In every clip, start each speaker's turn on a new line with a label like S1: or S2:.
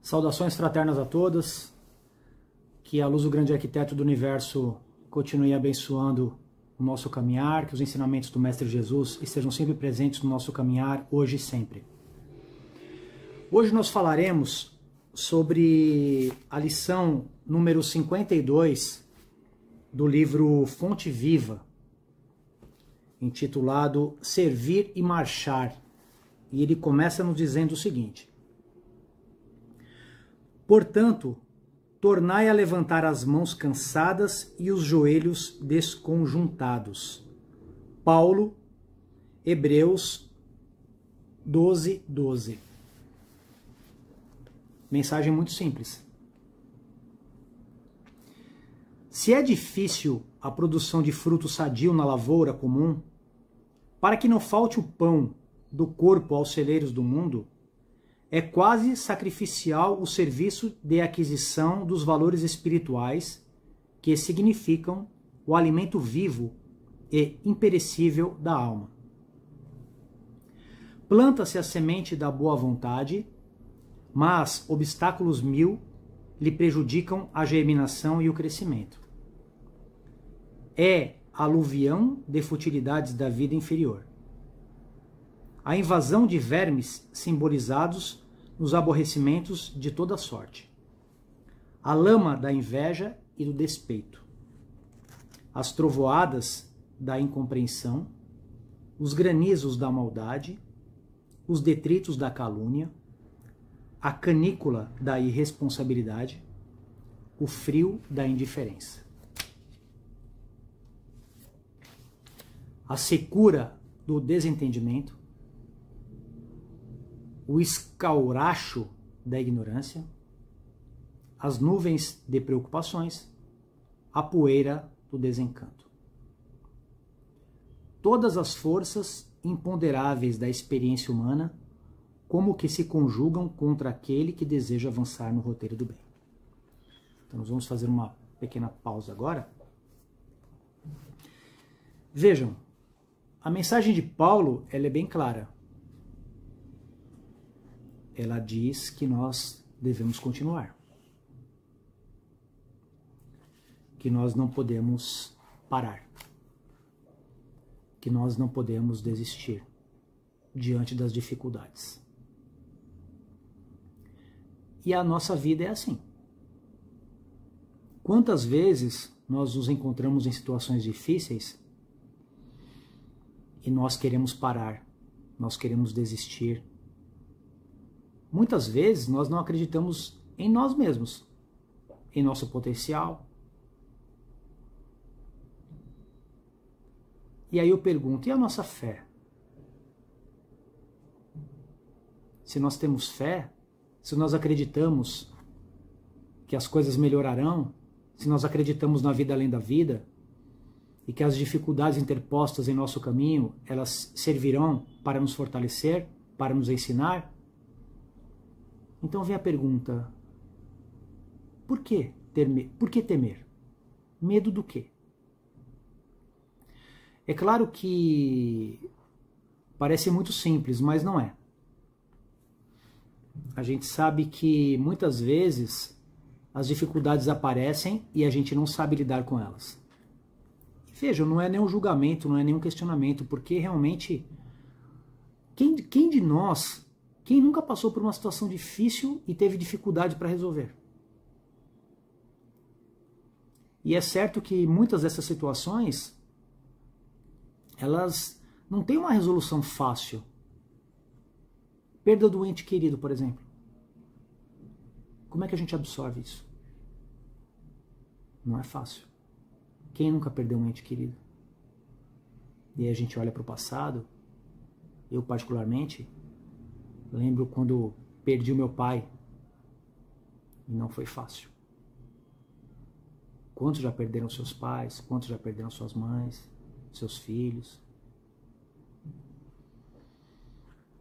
S1: Saudações fraternas a todos, que a luz do grande arquiteto do universo continue abençoando o nosso caminhar, que os ensinamentos do Mestre Jesus estejam sempre presentes no nosso caminhar, hoje e sempre. Hoje nós falaremos sobre a lição número 52 do livro Fonte Viva, intitulado Servir e Marchar, e ele começa nos dizendo o seguinte: portanto, tornai a levantar as mãos cansadas e os joelhos desconjuntados. Paulo, Hebreus 12:12. Mensagem muito simples. Se é difícil a produção de fruto sadio na lavoura comum, para que não falte o pão do corpo aos celeiros do mundo, é quase sacrificial o serviço de aquisição dos valores espirituais que significam o alimento vivo e imperecível da alma. Planta-se a semente da boa vontade, mas obstáculos mil lhe prejudicam a germinação e o crescimento. É aluvião de futilidades da vida inferior. A invasão de vermes simbolizados nos aborrecimentos de toda sorte. A lama da inveja e do despeito. As trovoadas da incompreensão, os granizos da maldade, os detritos da calúnia, a canícula da irresponsabilidade, o frio da indiferença. A secura do desentendimento, o escauracho da ignorância, as nuvens de preocupações, a poeira do desencanto. Todas as forças imponderáveis da experiência humana como que se conjugam contra aquele que deseja avançar no roteiro do bem. Então nós vamos fazer uma pequena pausa agora. Vejam, a mensagem de Paulo, ela é bem clara. Ela diz que nós devemos continuar. Que nós não podemos parar. Que nós não podemos desistir diante das dificuldades. E a nossa vida é assim. Quantas vezes nós nos encontramos em situações difíceis e nós queremos parar, nós queremos desistir. Muitas vezes nós não acreditamos em nós mesmos, em nosso potencial. E aí eu pergunto, e a nossa fé? Se nós temos fé, se nós acreditamos que as coisas melhorarão, se nós acreditamos na vida além da vida, e que as dificuldades interpostas em nosso caminho, elas servirão para nos fortalecer, para nos ensinar, então vem a pergunta, por que temer? Medo do quê? É claro que parece muito simples, mas não é. A gente sabe que muitas vezes as dificuldades aparecem e a gente não sabe lidar com elas. Veja, não é nenhum julgamento, não é nenhum questionamento, porque realmente, quem de nós, quem nunca passou por uma situação difícil e teve dificuldade para resolver? E é certo que muitas dessas situações, elas não têm uma resolução fácil. Perda do ente querido, por exemplo. Como é que a gente absorve isso? Não é fácil. Quem nunca perdeu um ente querido? E aí a gente olha para o passado. Eu particularmente lembro quando perdi o meu pai. E não foi fácil. Quantos já perderam seus pais? Quantos já perderam suas mães? Seus filhos?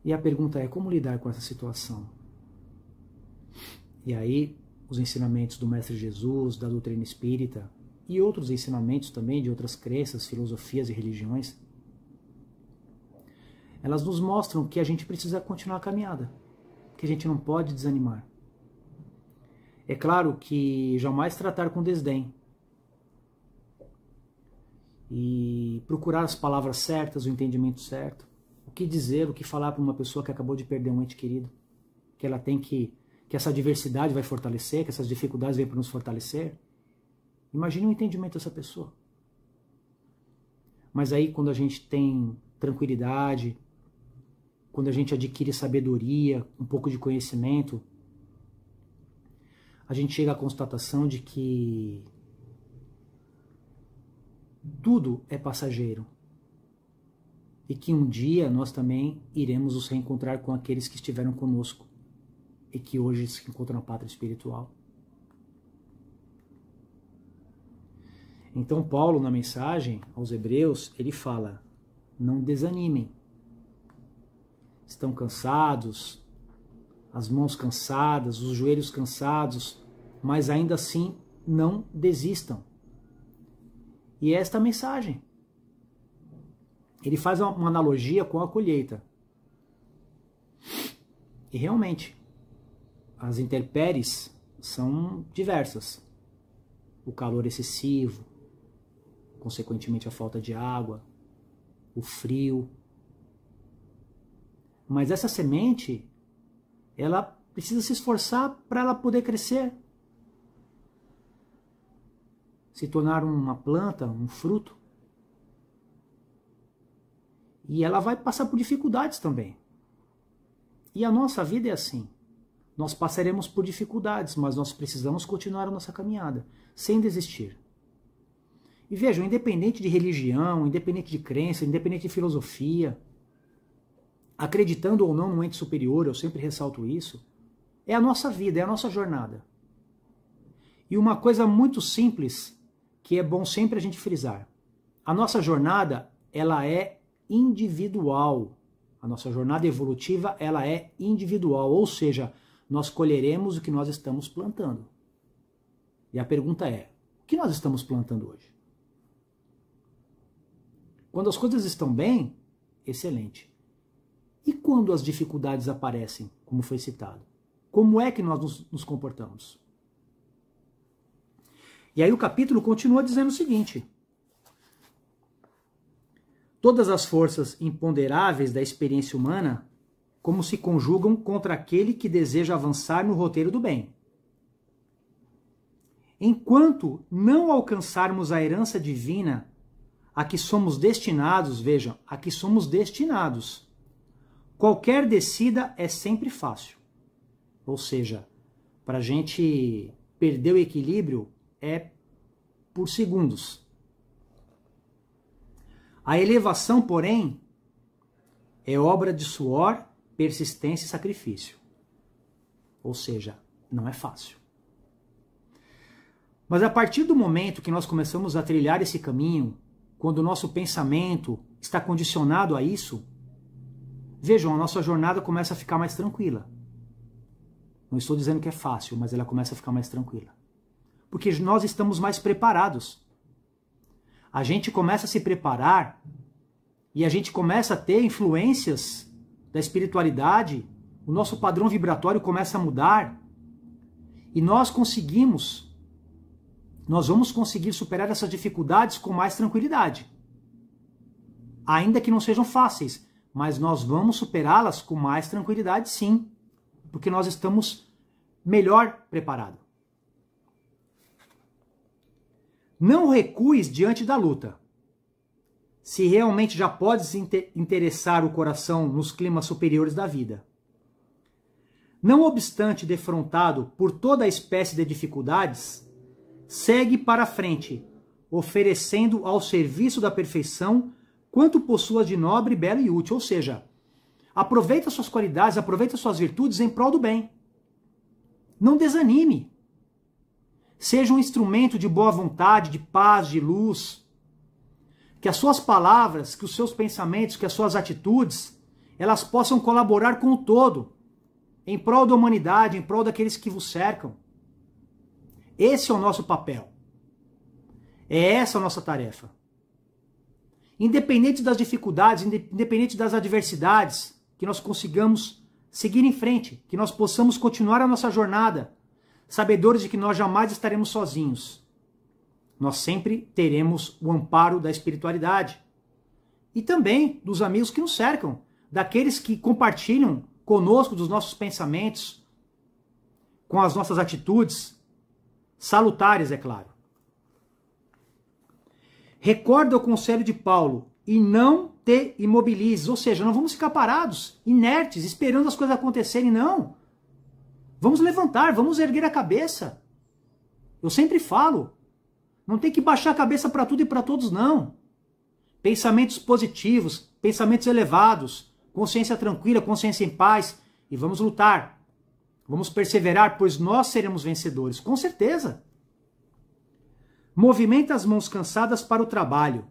S1: E a pergunta é, como lidar com essa situação? E aí, os ensinamentos do Mestre Jesus, da doutrina espírita, e outros ensinamentos também de outras crenças, filosofias e religiões, elas nos mostram que a gente precisa continuar a caminhada, que a gente não pode desanimar. É claro que jamais tratar com desdém. E procurar as palavras certas, o entendimento certo. O que dizer, o que falar para uma pessoa que acabou de perder um ente querido. Que ela tem que essa adversidade vai fortalecer, que essas dificuldades vêm para nos fortalecer. Imagine o entendimento dessa pessoa. Mas aí quando a gente tem tranquilidade, quando a gente adquire sabedoria, um pouco de conhecimento, a gente chega à constatação de que tudo é passageiro. E que um dia nós também iremos nos reencontrar com aqueles que estiveram conosco e que hoje se encontram na pátria espiritual. Então Paulo, na mensagem aos Hebreus, ele fala, não desanimem. Estão cansados, as mãos cansadas, os joelhos cansados, mas ainda assim não desistam. E esta é a mensagem. Ele faz uma analogia com a colheita. E realmente, as intempéries são diversas. O calor excessivo, consequentemente a falta de água, o frio. Mas essa semente, ela precisa se esforçar para ela poder crescer. Se tornar uma planta, um fruto. E ela vai passar por dificuldades também. E a nossa vida é assim. Nós passaremos por dificuldades, mas nós precisamos continuar a nossa caminhada, sem desistir. E vejam, independente de religião, independente de crença, independente de filosofia, acreditando ou não no ente superior, eu sempre ressalto isso, é a nossa vida, é a nossa jornada. E uma coisa muito simples, que é bom sempre a gente frisar. A nossa jornada, ela é individual. A nossa jornada evolutiva, ela é individual, ou seja, nós colheremos o que nós estamos plantando. E a pergunta é, o que nós estamos plantando hoje? Quando as coisas estão bem, excelente. E quando as dificuldades aparecem, como foi citado? Como é que nós nos comportamos? E aí o capítulo continua dizendo o seguinte: todas as forças imponderáveis da experiência humana como se conjugam contra aquele que deseja avançar no roteiro do bem. Enquanto não alcançarmos a herança divina a que somos destinados, vejam, a que somos destinados, qualquer descida é sempre fácil. Ou seja, para a gente perder o equilíbrio é por segundos. A elevação, porém, é obra de suor, persistência e sacrifício. Ou seja, não é fácil. Mas a partir do momento que nós começamos a trilhar esse caminho, quando o nosso pensamento está condicionado a isso, vejam, a nossa jornada começa a ficar mais tranquila. Não estou dizendo que é fácil, mas ela começa a ficar mais tranquila. Porque nós estamos mais preparados. A gente começa a se preparar e a gente começa a ter influências da espiritualidade, o nosso padrão vibratório começa a mudar e nós vamos conseguir superar essas dificuldades com mais tranquilidade. Ainda que não sejam fáceis, mas nós vamos superá-las com mais tranquilidade, sim, porque nós estamos melhor preparados. Não recues diante da luta. Se realmente já podes interessar o coração nos climas superiores da vida. Não obstante defrontado por toda a espécie de dificuldades, segue para a frente, oferecendo ao serviço da perfeição quanto possuas de nobre, belo e útil. Ou seja, aproveita suas qualidades, aproveita suas virtudes em prol do bem. Não desanime. Seja um instrumento de boa vontade, de paz, de luz. Que as suas palavras, que os seus pensamentos, que as suas atitudes, elas possam colaborar com o todo, em prol da humanidade, em prol daqueles que vos cercam. Esse é o nosso papel. É essa a nossa tarefa. Independente das dificuldades, independente das adversidades, que nós consigamos seguir em frente, que nós possamos continuar a nossa jornada, sabedores de que nós jamais estaremos sozinhos. Nós sempre teremos o amparo da espiritualidade. E também dos amigos que nos cercam, daqueles que compartilham conosco dos nossos pensamentos, com as nossas atitudes, salutares, é claro. Recorda o conselho de Paulo e não te imobilizes, ou seja, não vamos ficar parados, inertes, esperando as coisas acontecerem, não. Vamos levantar, vamos erguer a cabeça. Eu sempre falo, não tem que baixar a cabeça para tudo e para todos, não. Pensamentos positivos, pensamentos elevados, consciência tranquila, consciência em paz, e vamos lutar. Vamos perseverar, pois nós seremos vencedores, com certeza. Movimenta as mãos cansadas para o trabalho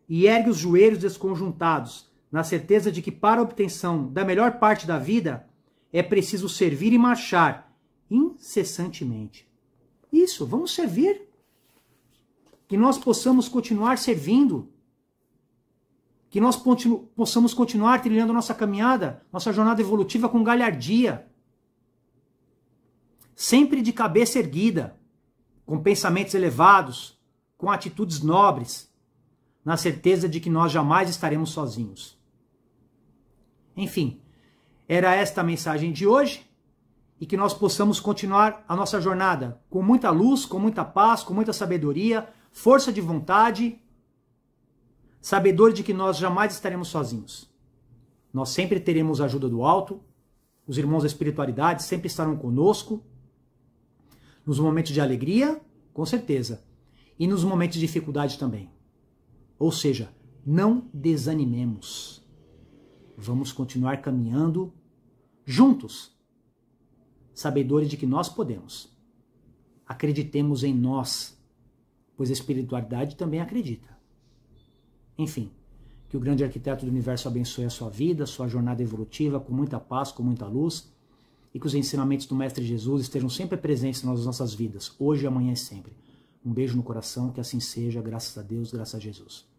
S1: e ergue os joelhos desconjuntados, na certeza de que para a obtenção da melhor parte da vida é preciso servir e marchar incessantemente. Isso, vamos servir. Que nós possamos continuar servindo. Que nós possamos continuar trilhando nossa caminhada, nossa jornada evolutiva com galhardia. Sempre de cabeça erguida, com pensamentos elevados, com atitudes nobres, na certeza de que nós jamais estaremos sozinhos. Enfim, era esta a mensagem de hoje, e que nós possamos continuar a nossa jornada com muita luz, com muita paz, com muita sabedoria, força de vontade, sabedor de que nós jamais estaremos sozinhos. Nós sempre teremos a ajuda do alto, os irmãos da espiritualidade sempre estarão conosco, nos momentos de alegria, com certeza, e nos momentos de dificuldade também. Ou seja, não desanimemos. Vamos continuar caminhando juntos, sabedores de que nós podemos. Acreditemos em nós, pois a espiritualidade também acredita. Enfim, que o grande arquiteto do universo abençoe a sua vida, a sua jornada evolutiva, com muita paz, com muita luz, e que os ensinamentos do Mestre Jesus estejam sempre presentes nas nossas vidas, hoje, amanhã e sempre. Um beijo no coração, que assim seja, graças a Deus, graças a Jesus.